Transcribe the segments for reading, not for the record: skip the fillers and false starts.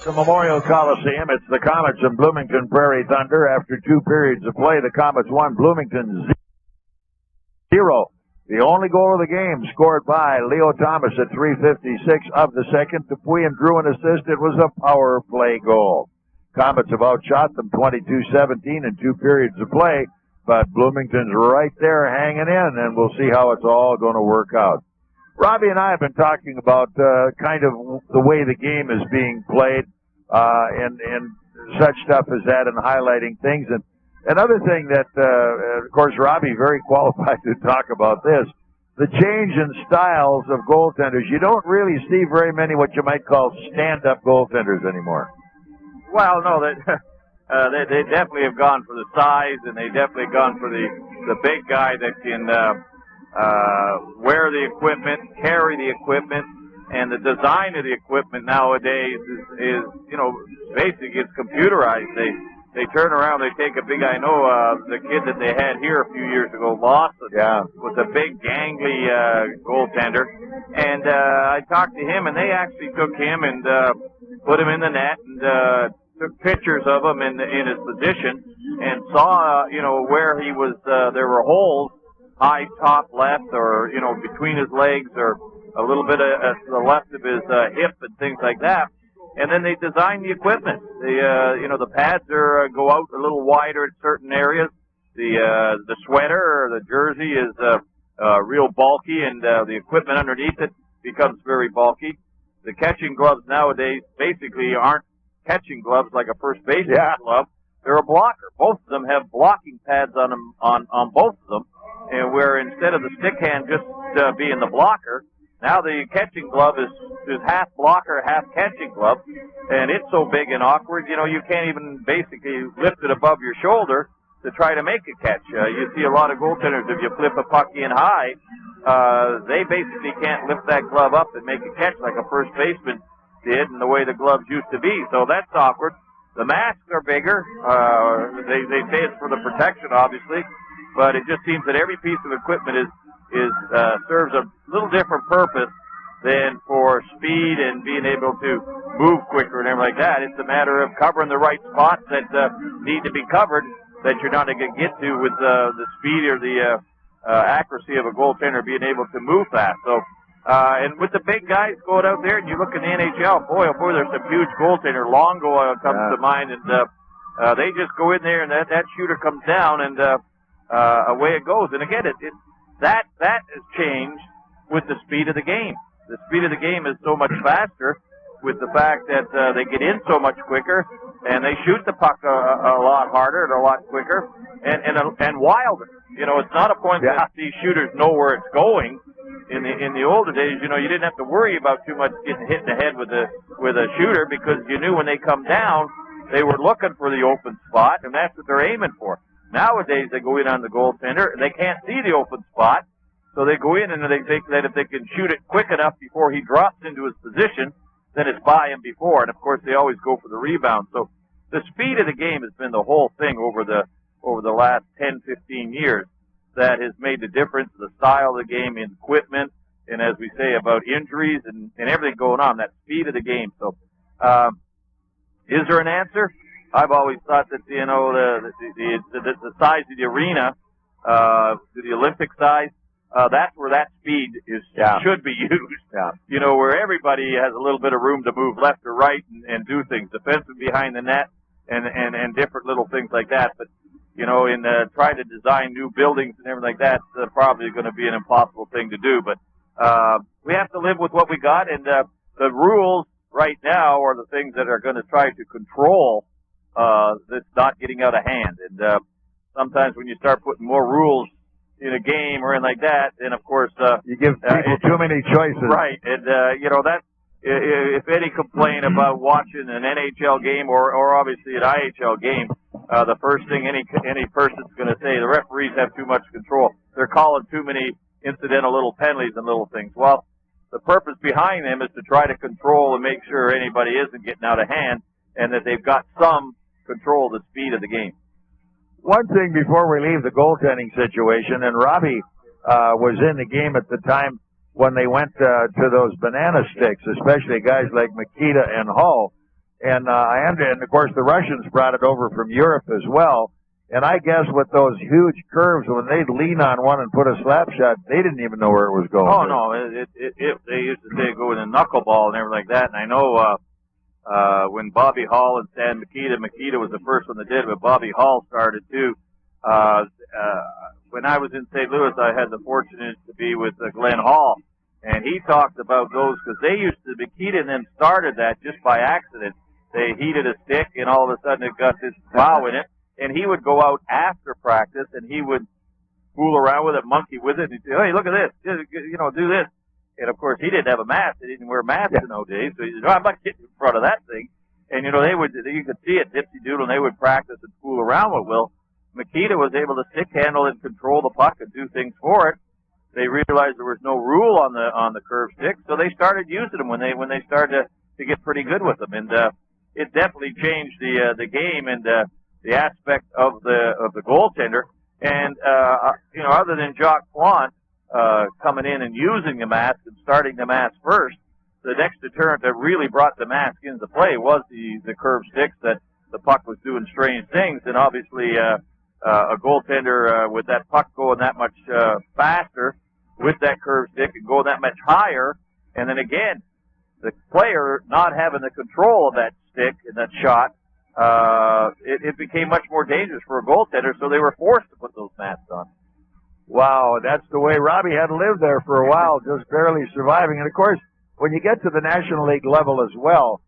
The Memorial Coliseum. It's the Comets and Bloomington Prairie Thunder. After 2 periods of play, the Comets won, Bloomington 0. The only goal of the game scored by Leo Thomas at 3:56 of the second. Dupuy drew an assist. It was a power play goal. Comets have outshot them 22-17 in 2 periods of play, but Bloomington's right there hanging in, and we'll see how it's all going to work out. Robbie and I have been talking about kind of the way the game is being played and such stuff as that, and highlighting things. And another thing that, of course, Robbie very qualified to talk about this, the change in styles of goaltenders. You don't really see very many what you might call stand-up goaltenders anymore. Well, no, they definitely have gone for the size, and they definitely have gone for the big guy that can wear the equipment, carry the equipment, and the design of the equipment nowadays is basically it's computerized. They turn around, they take a big, I know the kid that they had here a few years ago, Lawson, was a big gangly goaltender, and I talked to him, and they actually took him and put him in the net and took pictures of him in his position, and saw where he was. There were holes, high top left, or between his legs, or a little bit to the left of his hip, and things like that. And then they design the equipment. The pads go out a little wider in certain areas. The sweater or the jersey is real bulky, and the equipment underneath it becomes very bulky. The catching gloves nowadays basically aren't catching gloves like a first baseman glove. They're a blocker. Both of them have blocking pads on them, on both of them, and where instead of the stick hand just being the blocker, now the catching glove is half blocker, half catching glove, and it's so big and awkward, you can't even basically lift it above your shoulder to try to make a catch. You see a lot of goaltenders, if you flip a puck in high, they basically can't lift that glove up and make a catch like a first baseman did, and the way the gloves used to be. So that's awkward. The masks are bigger. They say it's for the protection, obviously, but it just seems that every piece of equipment serves a little different purpose than for speed and being able to move quicker and everything like that. It's a matter of covering the right spots that need to be covered that you're not going to get to with the speed or the accuracy of a goaltender being able to move fast. So, and with the big guys going out there, and you look in the NHL, boy, oh boy, there's some huge goaltender. Longo comes to mind, and they just go in there, and that shooter comes down, and away it goes. And again, that has changed with the speed of the game. The speed of the game is so much faster with the fact that they get in so much quicker, and they shoot the puck a lot harder and a lot quicker and wilder. It's not a point that these shooters know where it's going. In the older days, you didn't have to worry about too much getting hit in the head with a shooter, because you knew when they come down, they were looking for the open spot, and that's what they're aiming for. Nowadays, they go in on the goaltender, and they can't see the open spot, so they go in and they think that if they can shoot it quick enough before he drops into his position, then it's by him before. And of course, they always go for the rebound. So the speed of the game has been the whole thing over the last 10, 15 years that has made the difference. The style of the game, in equipment, and as we say about injuries and everything going on, that speed of the game. So, is there an answer? I've always thought that the size of the arena, the Olympic size, that's where that speed should be used. Where everybody has a little bit of room to move left or right and do things, defensive behind the net, and different little things like that. But in trying to design new buildings and everything like that, it's probably going to be an impossible thing to do. But we have to live with what we got, and the rules right now are the things that are going to try to control that's not getting out of hand. And sometimes when you start putting more rules in a game or anything like that, then of course you give people too many choices. Right, and that if any complain about watching an NHL game or obviously an IHL game, the first thing any person's going to say, the referees have too much control. They're calling too many incidental little penalties and little things. Well, the purpose behind them is to try to control and make sure anybody isn't getting out of hand, and that they've got some control of the speed of the game. One thing before we leave the goaltending situation, and Robbie was in the game at the time when they went to those banana sticks, especially guys like Makita and Hull. And of course, the Russians brought it over from Europe as well. And I guess with those huge curves, when they'd lean on one and put a slap shot, they didn't even know where it was going. Oh, no. They used to say go in a knuckleball and everything like that. And I know when Bobby Hall and Stan Mikita was the first one that did it, but Bobby Hall started too. When I was in St. Louis, I had the fortune to be with Glenn Hall. And he talked about those because they used to, Mikita and them started that just by accident. They heated a stick and all of a sudden it got this plow in it. And he would go out after practice and he would fool around with it, monkey with it, and he'd say, hey, look at this, do this. And of course, he didn't have a mask. They didn't wear masks in those days. So he said, no, I'm not getting in front of that thing. And, you could see it, Dipsy Doodle, and they would practice and fool around with Will. Mikita was able to stick handle and control the puck and do things for it. They realized there was no rule on the curve stick, so they started using them when they started to get pretty good with them. And it definitely changed the game and the aspect of the goaltender. And other than Jacques Plante coming in and using the mask and starting the mask first, the next deterrent that really brought the mask into play was the curved sticks, that the puck was doing strange things. And obviously a goaltender with that puck going that much faster with that curved stick and going that much higher, and then again the player not having the control of that stick and that shot, it became much more dangerous for a goaltender, so they were forced to put those masks on. Wow, that's the way Robbie had to live there for a while, just barely surviving. And of course, when you get to the National League level as well,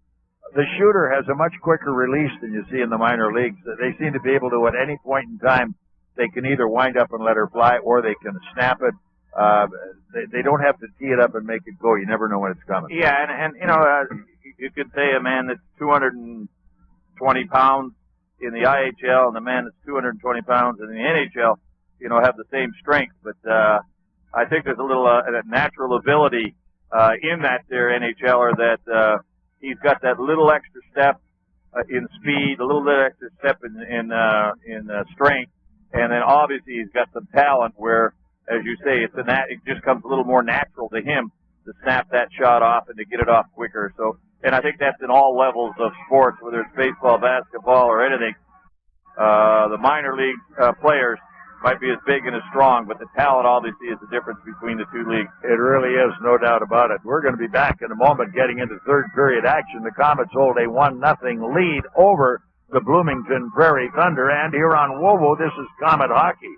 the shooter has a much quicker release than you see in the minor leagues. They seem to be able to, at any point in time, they can either wind up and let her fly, or they can snap it. They don't have to tee it up and make it go. You never know when it's coming. Yeah, and you could say a man that's 220 pounds in the IHL and the man that's 220 pounds in the NHL, have the same strength. But I think there's a little natural ability in that there NHLer that he's got that little extra step in speed, a little bit extra step in strength, and then obviously he's got some talent where, as you say, it just comes a little more natural to him to snap that shot off and to get it off quicker. So, and I think that's in all levels of sports, whether it's baseball, basketball, or anything. The minor league players might be as big and as strong, but the talent obviously is the difference between the two leagues. It really is, no doubt about it. We're going to be back in a moment getting into third period action. The Comets hold a 1-0 lead over the Bloomington Prairie Thunder. And here on WOWO, this is Comet Hockey.